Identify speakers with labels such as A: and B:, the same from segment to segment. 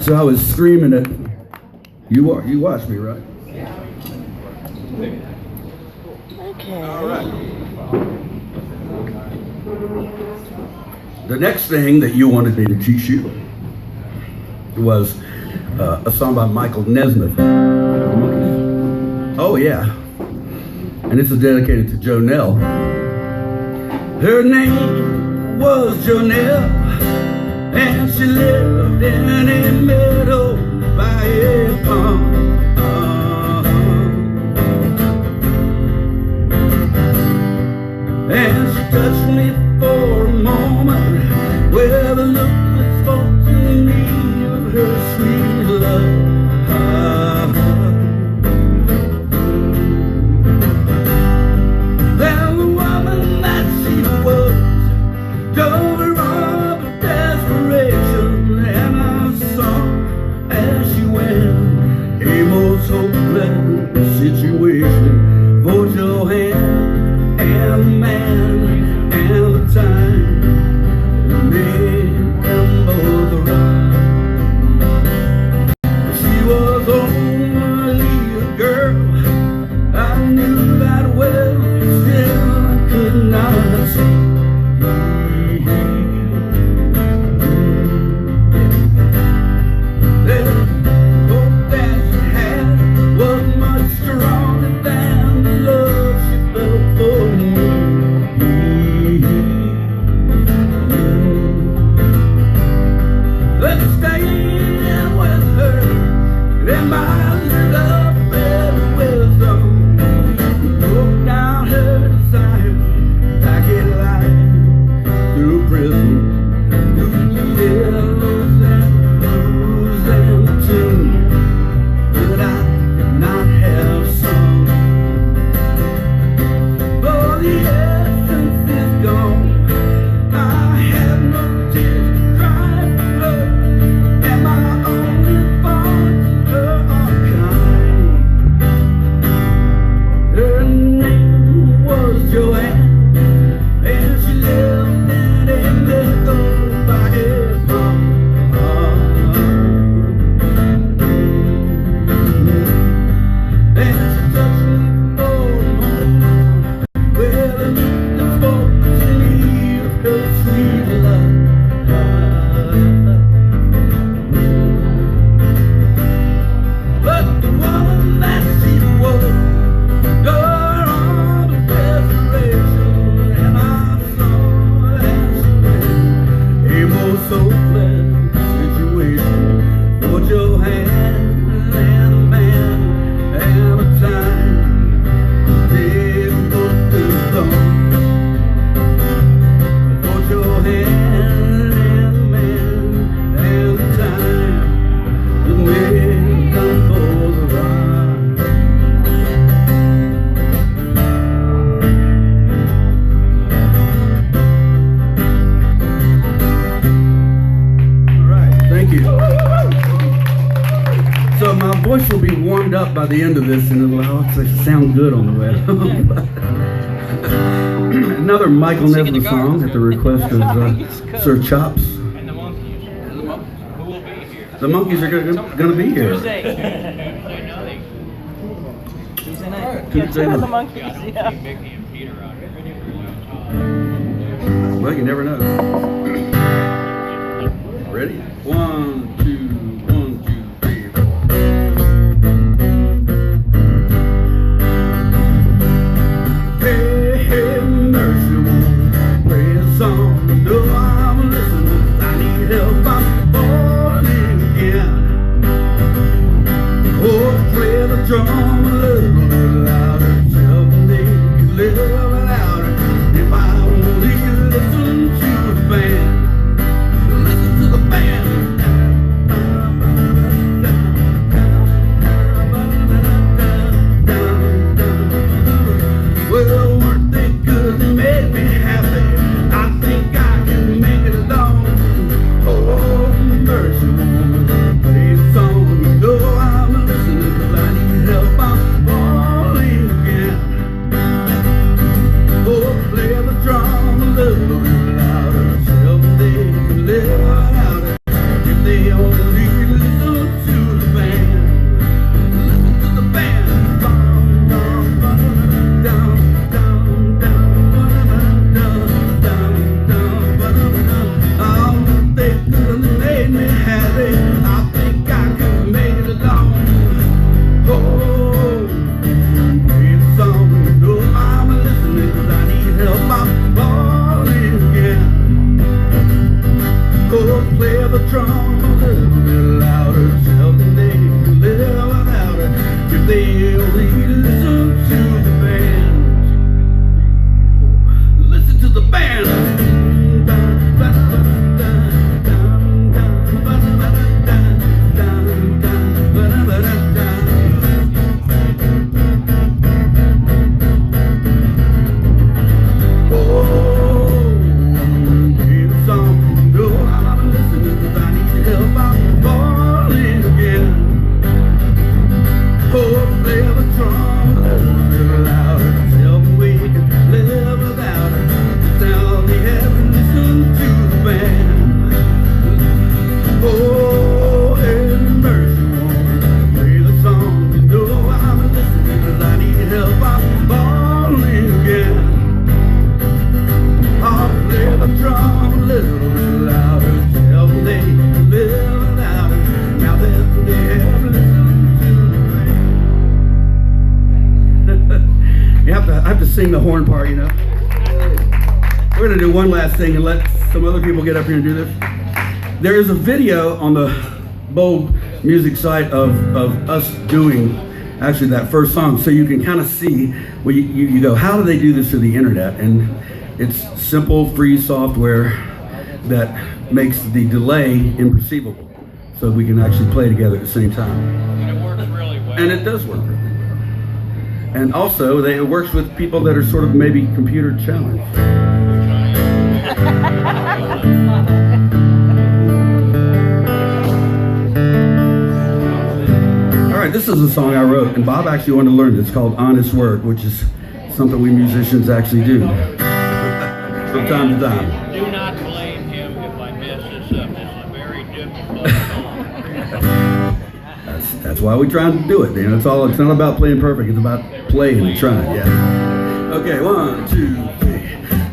A: So I was screaming at you watch me, right?
B: Okay.
A: All right. The next thing that you wanted me to teach you was a song by Michael Nesmith. Oh yeah. And this is dedicated to Jonelle. Her name was Jonelle, and she lived in a meadow by a pond. And she touched me for a moment with a look that spoke to me of her sweet love. Then the woman that she was drove her on with desperation, and I saw as she went a most hopeless situation for Joanne and the man and the time that made them both right. She was only a girl, I knew that well, still I could not see. The hope that she had was much stronger than the love she felt for me. Let's stay in with her in my little bed of wisdom. Broke down her desire, like a light through a prism, through the yellows and blues and the tune that I could not have sung. For the essence is gone, I have no tears to cry for her, and my only thoughts her are kind. Her name was Joanne, and she lived in a meadow by a pond. And she touched me for a moment with a look that spoke to me of her sweet love. But the woman that she was tore on with desperation, and I saw as she went a most hopeless situation for Joanne and the man and the time they both took on. For Joanne and the man and the time that made them both right. All right, thank you. So my voice will be warmed up by the end of this, and it'll sound good on the way home. Another Michael Nesmith song at the request of Sir Chops.
C: And the monkeys. Who will be here?
A: The monkeys are going to be here.
C: Tuesday. I know they.
B: Tuesday night.
A: Tuesday
B: Yeah, the
A: night.
B: monkeys,
C: Got
B: yeah.
C: Mickey and Peter out here.
A: Well, you never know. Ready? 1, 2, 1, 2, 3, 4. Hey, hey, mercy, won't play a song. No, I'm listening. I need help. I'm falling again. Oh, play the drum a little bit louder. Tell me they can live without it. If I only listen to the band, listen to the band. play the drum a little bit louder. Tell them they can live without her if they only listen to the band. Listen to the band. I have to sing the horn part, you know. We're going to do one last thing and let some other people get up here and do this. There is a video on the Bold Music site of us doing actually that first song, so you can kind of see, well, you go, how do they do this through the internet? And it's simple, free software that makes the delay imperceivable, so we can actually play together at the same time.
C: And it works really well.
A: And it does work really well. And also, it works with people that are sort of maybe computer challenged. All right, this is a song I wrote, and Bob actually wanted to learn it. It's called Honest Work, which is something we musicians actually do from time to time.
C: Do not blame him if I mess this up. It's a very difficult song.
A: That's why we try to do it. You know, it's not about playing perfect. It's about playing and trying. Yeah. Okay, 1, 2, 3.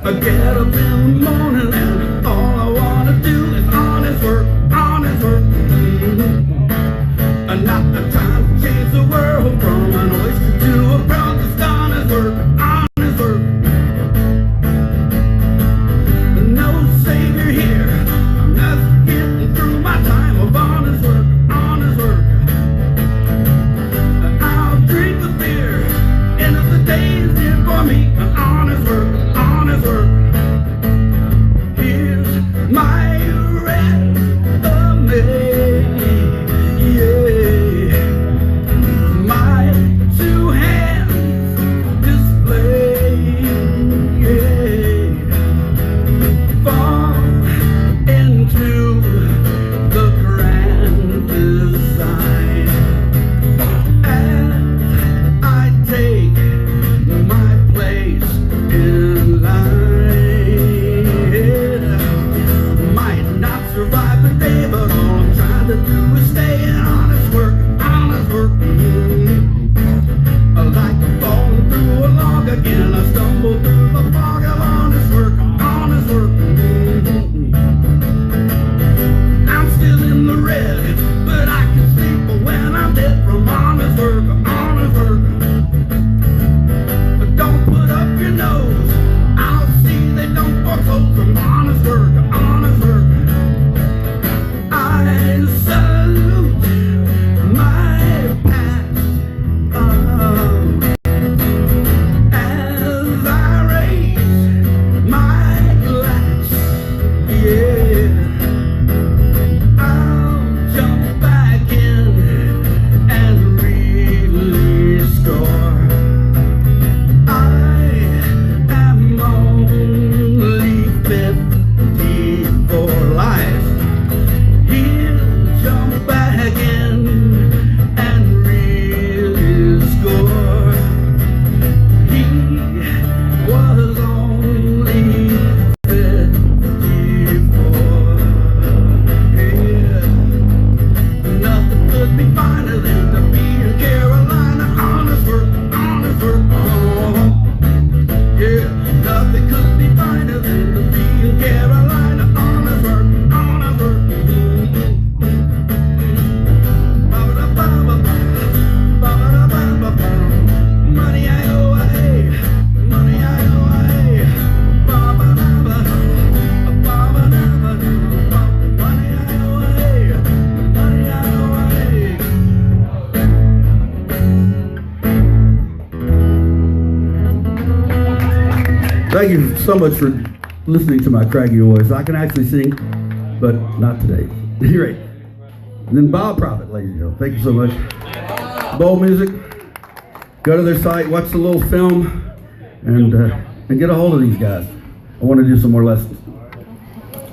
A: I get up in the morning and all I want to do is honest work, honest work. I'm not trying to change the world from an oyster to a pearl. Just honest work, honest work. No savior here. I'm just getting through my time of honest work, honest work. Drink the beer, and if the day is in for me, an honest work, honest work. Here's my resume, yeah. My 2 hands display, yeah. Fall into the grand design. Take my place in line. Might not survive the day, but all I'm trying to do is stay in honest work, honest work. Like falling through a log again, I stumble through the fog of honest work, honest work. I'm still in the red, but I can sleep when I'm dead from honest work, honest work. Don't put up your nose, I'll see they don't foreclose from honest work, honest work. I salute Thank you so much for listening to my craggy voice. I can actually sing, but not today. Great. And then Bob Prophit, ladies and gentlemen. Thank you so much. Bold Music. Go to their site, watch the little film, and get a hold of these guys. I want to do some more lessons.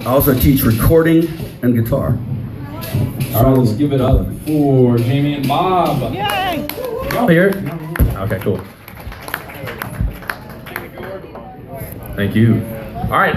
A: I also teach recording and guitar.
D: All right, let's give it up for Jamie and Bob.
B: Yay!
E: Here? Okay, cool. Thank you. All right.